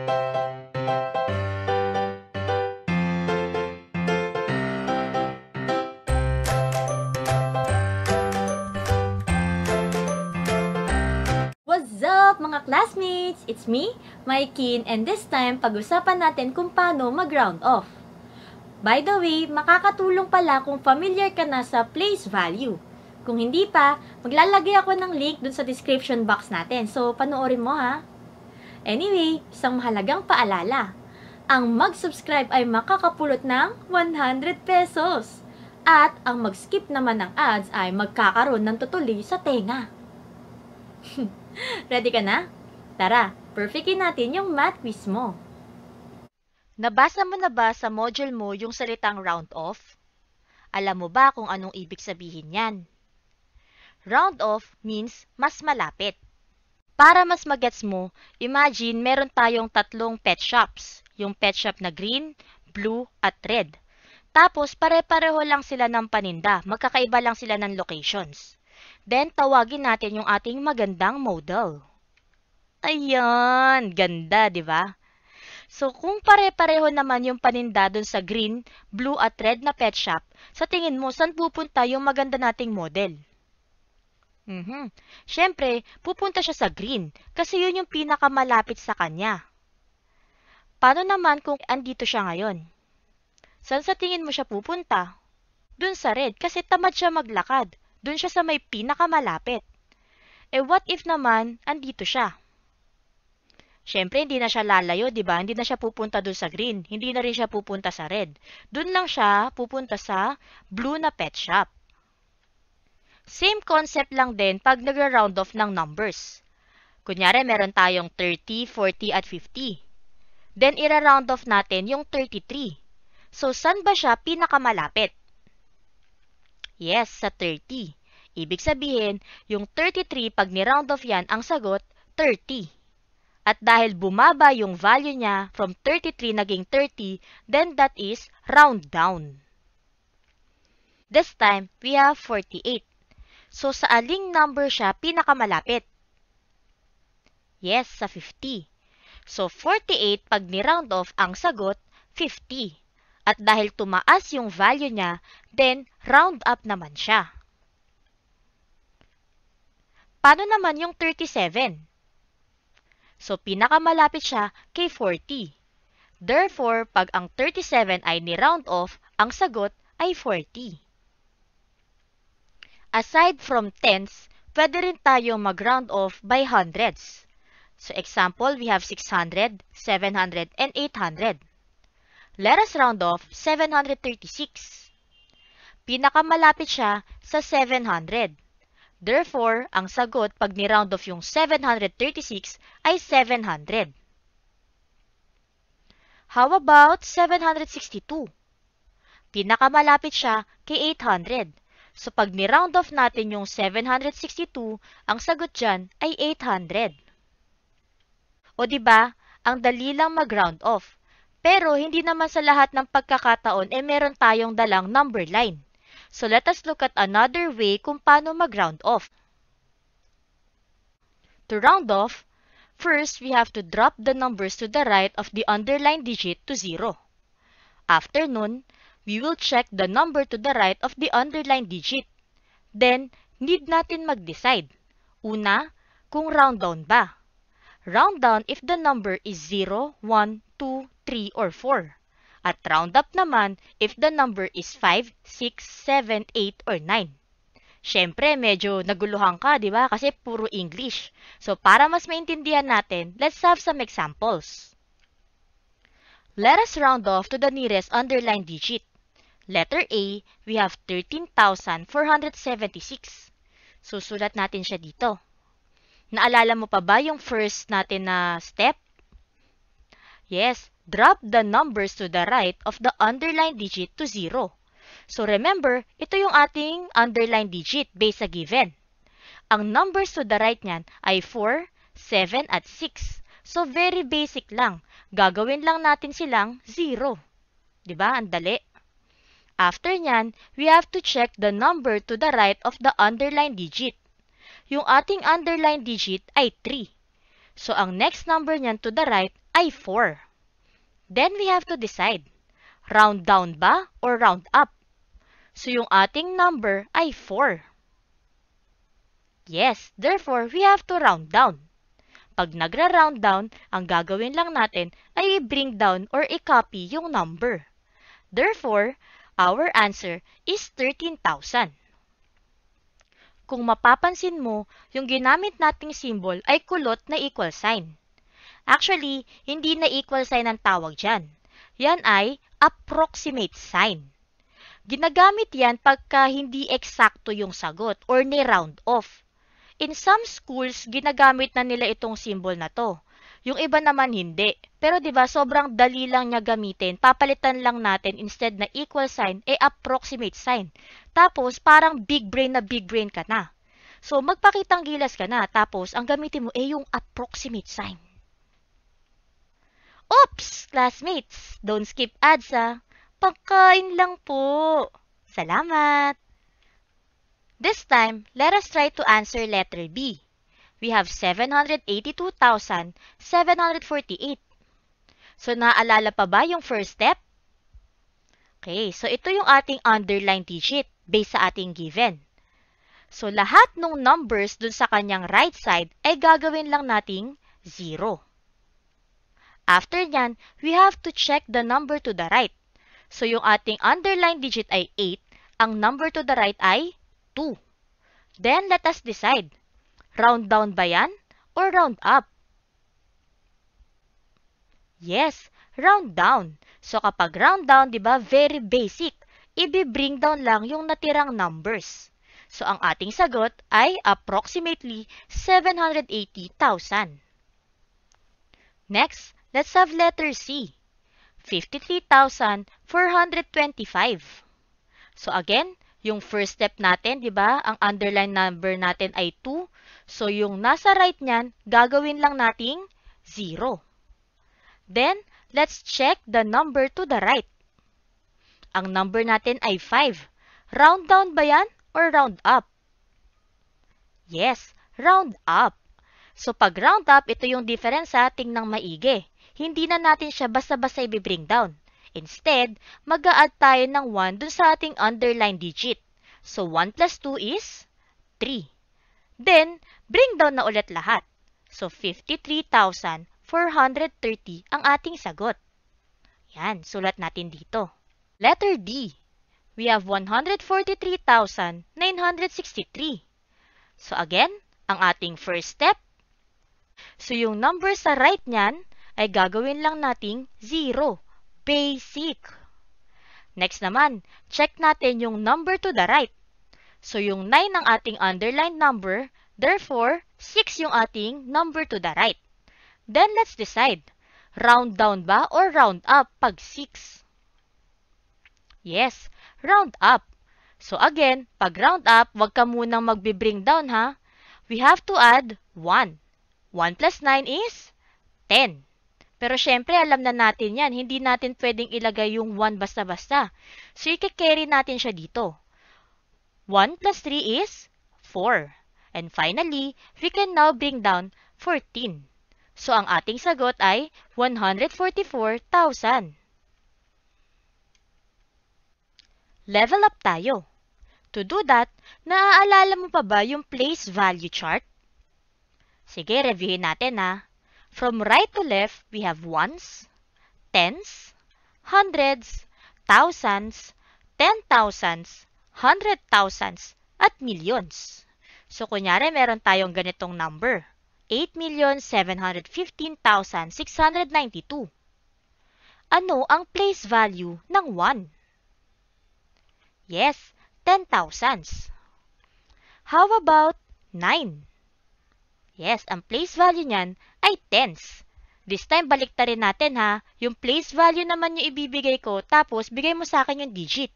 What's up mga classmates? It's me, Maikin, and this time pag-usapan natin kung paano mag-round off. By the way, makakatulong pala kung familiar ka na sa place value. Kung hindi pa, maglalagay ako ng link dun sa description box natin, so panoorin mo ha. Anyway, isang mahalagang paalala. Ang mag-subscribe ay makakapulot ng 100 pesos. At ang mag-skip naman ng ads ay magkakaroon ng tutuli sa tenga. Ready ka na? Tara, perfectin natin yung math quiz mo. Nabasa mo na ba sa module mo yung salitang round off? Alam mo ba kung anong ibig sabihin yan? Round off means mas malapit. Para mas magets mo, imagine meron tayong tatlong pet shops. Yung pet shop na green, blue, at red. Tapos pare-pareho lang sila ng paninda, magkakaiba lang sila ng locations. Then, tawagin natin yung ating magandang model. Ayan, ganda, di ba? So, kung pare-pareho naman yung paninda dun sa green, blue at red na pet shop, sa tingin mo, saan pupunta yung maganda nating model? Siyempre, pupunta siya sa green, kasi yun yung pinakamalapit sa kanya. Paano naman kung andito siya ngayon? Saan sa tingin mo siya pupunta? Dun sa red, kasi tamad siya maglakad. Doon siya sa may pinakamalapit. What if naman, andito siya? Siyempre, hindi na siya lalayo, di ba? Hindi na siya pupunta doon sa green. Hindi na rin siya pupunta sa red. Doon lang siya pupunta sa blue na pet shop. Same concept lang din pag nagra-round off ng numbers. Kunyari, meron tayong 30, 40, at 50. Then, ira-round off natin yung 33. So, saan ba siya pinakamalapit? Yes, sa 30. Ibig sabihin, yung 33 pag ni-round off yan, ang sagot, 30. At dahil bumaba yung value niya from 33 naging 30, then that is round down. This time, we have 48. So, sa aling number siya pinakamalapit? Yes, sa 50. So, 48 pag ni-round off, ang sagot, 50. At dahil tumaas yung value niya, then round up naman siya. Paano naman yung 37? So, pinakamalapit siya kay 40. Therefore, pag ang 37 ay ni-round off, ang sagot ay 40. Aside from tens, pwede rin tayo mag-round off by hundreds. So, example, we have 600, 700, and 800. Let us round off 736. Pinakamalapit siya sa 700. Therefore, ang sagot pag ni-round off yung 736 ay 700. How about 762? Pinakamalapit siya kay 800. So, pag ni-round off natin yung 762, ang sagot dyan ay 800. O diba, ang dali lang mag-round off. Pero hindi naman sa lahat ng pagkakataon meron tayong dalang number line. So let us look at another way kung paano mag-round off. To round off, first we have to drop the numbers to the right of the underlined digit to 0. After nun, we will check the number to the right of the underlined digit. Then, need natin mag-decide. Una, kung round down ba. Round down if the number is 0, 1, 2, 3, or 4. At round up naman if the number is 5, 6, 7, 8, or 9. Siyempre, medyo naguluhan ka, di ba? Kasi puro English. So, para mas maintindihan natin, let's have some examples. Let us round off to the nearest underlined digit. Letter A, we have 13,476. Susulat natin siya dito. Naalala mo pa ba yung first natin na step? Yes, drop the numbers to the right of the underlined digit to 0. So remember, ito yung ating underlined digit based sa given. Ang numbers to the right niyan ay 4, 7, at 6. So very basic lang. Gagawin lang natin silang 0. Diba? Ang dali. After nyan, we have to check the number to the right of the underlined digit. Yung ating underlined digit ay 3. So, ang next number niyan to the right ay 4. Then we have to decide, round down ba or round up? So yung ating number ay 4. Yes, therefore we have to round down. Pag nagra-round down, ang gagawin lang natin ay i-bring down or i-copy yung number. Therefore, our answer is 13,000. Kung mapapansin mo, yung ginamit nating symbol ay kulot na equal sign. Actually, hindi na equal sign ang tawag dyan. Yan ay approximate sign. Ginagamit yan pagka hindi eksakto yung sagot or ni-round off. In some schools, ginagamit na nila itong symbol na to. Yung iba naman hindi. Pero 'di ba sobrang dali lang niya gamitin. Papalitan lang natin instead na equal sign, approximate sign. Tapos parang big brain ka na. So magpakitang gilas ka na. Tapos ang gamitin mo yung approximate sign. Oops, classmates! Don't skip ads Pagkain lang po. Salamat! This time, let us try to answer letter B. We have 782,748. So, naalala pa ba yung first step? Okay, so ito yung ating underline digit based sa ating given. So, lahat ng numbers dun sa kanyang right side ay gagawin lang nating 0. After nyan, we have to check the number to the right. So, yung ating underline digit ay 8, ang number to the right ay 2. Then, let us decide. Round down ba yan or round up? Yes, round down. So, kapag round down, di ba, very basic. Ibi-bring down lang yung natirang numbers. So, ang ating sagot ay approximately 780,000. Next, let's have letter C. 53,425. So, again, yung first step natin, di ba, ang underline number natin ay 2. So, yung nasa right niyan, gagawin lang nating 0. Then, let's check the number to the right. Ang number natin ay 5. Round down ba yan or round up? Yes, round up. So, pag round up, ito yung difference tingnan maigi. Hindi na natin siya basta-basta i-bring down. Instead, mag-a-add tayo ng 1 dun sa ating underline digit. So, 1 plus 2 is 3. Then, bring down na ulit lahat. So, 53,430 ang ating sagot. Yan, sulat natin dito. Letter D. We have 143,963. So, again, ang ating first step. So, yung number sa right niyan ay gagawin lang nating 0. Basic. Next naman, check natin yung number to the right. So, yung 9 ang ating underlined number, therefore, 6 yung ating number to the right. Then, let's decide. Round down ba or round up pag 6? Yes, round up. So, again, pag round up, wag ka munang magbi-bring down We have to add 1. 1 plus 9 is 10. Pero syempre, alam na natin yan. Hindi natin pwedeng ilagay yung 1 basta-basta. So, i-carry natin siya dito. 1 plus 3 is 4. And finally, we can now bring down 14. So, ang ating sagot ay 144,000. Level up tayo. To do that, naaalala mo pa ba yung place value chart? Sige, reviewin natin From right to left, we have ones, tens, hundreds, thousands, 10,000s, 100,000s, at millions. So, kunyari, meron tayong ganitong number. 8,715,692. Ano ang place value ng 1? Yes, 10,000s. How about 9? Yes, ang place value niyan ay tens. This time, baliktarin natin Yung place value naman yung ibibigay ko, tapos bigay mo sa akin yung digit.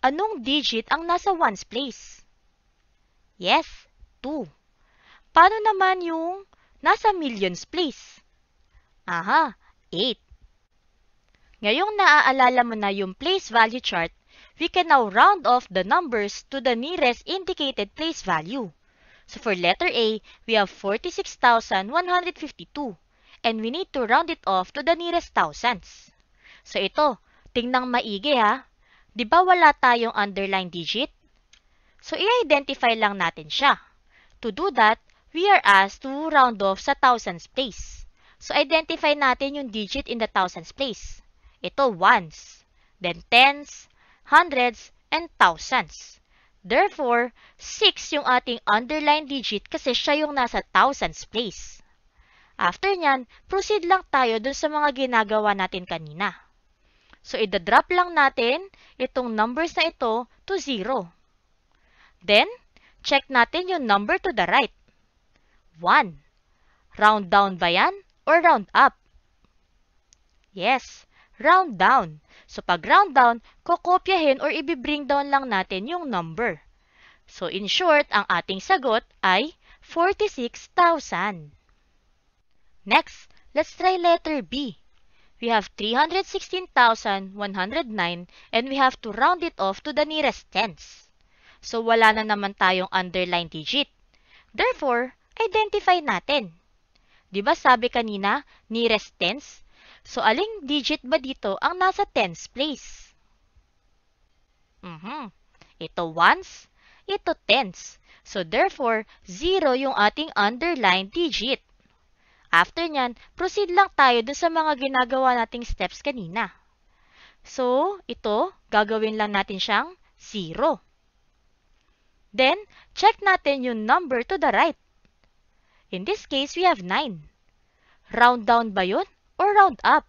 Anong digit ang nasa ones place? Yes, 2. Paano naman yung nasa millions place? 8. Ngayong naaalala mo na yung place value chart, we can now round off the numbers to the nearest indicated place value. So for letter A, we have 46,152. and we need to round it off to the nearest thousands. So ito, tingnang maigi ha. Di ba wala tayong underline digit? So i-identify lang natin siya. To do that, we are asked to round off sa thousands place. So identify natin yung digit in the thousands place. Ito ones, then tens, hundreds, and thousands. Therefore, 6 yung ating underline digit kasi siya yung nasa thousands place. After nyan, proceed lang tayo dun sa mga ginagawa natin kanina. So, idadrop lang natin itong numbers na ito to 0. Then, check natin yung number to the right. 1. Round down ba yan or round up? Yes, round down. So, pag round down, kokopyahin or ibibring down lang natin yung number. So, in short, ang ating sagot ay 46,000. Next, let's try letter B. We have 316,109 and we have to round it off to the nearest tens. So, wala na naman tayong underline digit. Therefore, identify natin. Diba sabi kanina, nearest tens? So, aling digit ba dito ang nasa tens place? Ito ones, ito tens. So, therefore, 0 yung ating underline digit. After nyan, proceed lang tayo dun sa mga ginagawa nating steps kanina. So, ito, gagawin lang natin siyang 0. Then, check natin yung number to the right. In this case, we have 9. Round down ba yun or round up?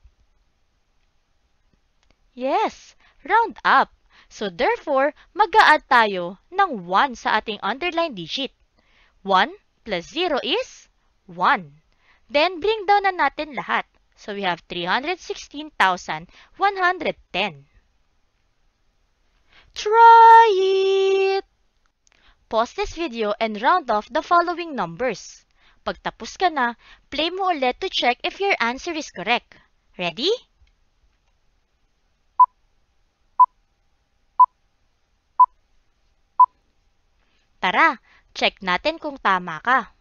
Yes, round up. So, therefore, mag-a-add tayo ng 1 sa ating underline digit. 1 plus 0 is 1. Then, bring down na natin lahat. So, we have 316,110. Try it! Pause this video and round off the following numbers. Pagtapos ka na, play mo ulit to check if your answer is correct. Ready? Tara, check natin kung tama ka.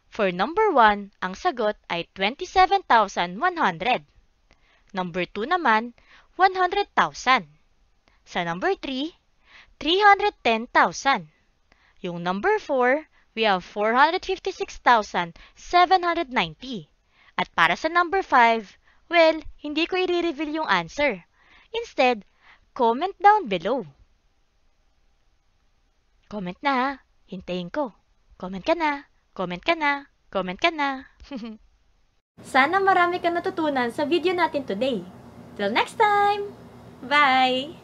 For number 1, ang sagot ay 27,100. Number 2 naman, 100,000. Sa number 3, 310,000. Yung number 4, we have 456,790. At para sa number 5, well, hindi ko i-reveal yung answer. Instead, comment down below. Comment na ha. Hintayin ko. Comment ka na. Comment ka na. Comment ka na. Sana marami kang natutunan sa video natin today. Till next time! Bye!